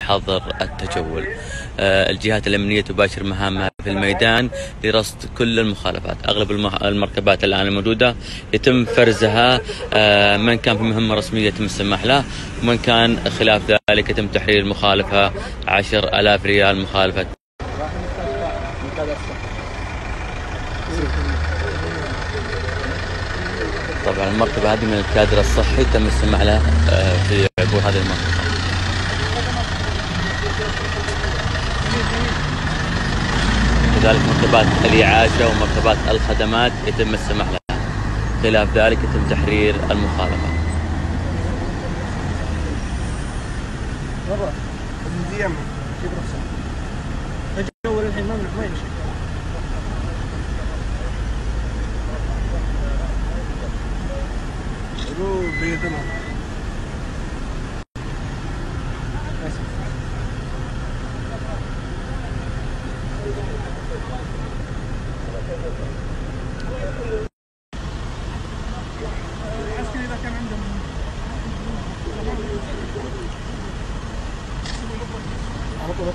حظر التجول. الجهات الأمنية تباشر مهامها في الميدان لرصد كل المخالفات. أغلب المركبات الآن الموجودة يتم فرزها، من كان في مهمة رسمية يتم السماح له، ومن كان خلاف ذلك يتم تحرير المخالفة 10,000 ريال مخالفة. طبعا المركبة هذه من الكادر الصحي تم السماح له في عبور هذه المنطقة. كذلك مركبات الإعاشة ومركبات الخدمات يتم السماح لها، خلاف ذلك يتم تحرير المخالفة. على طول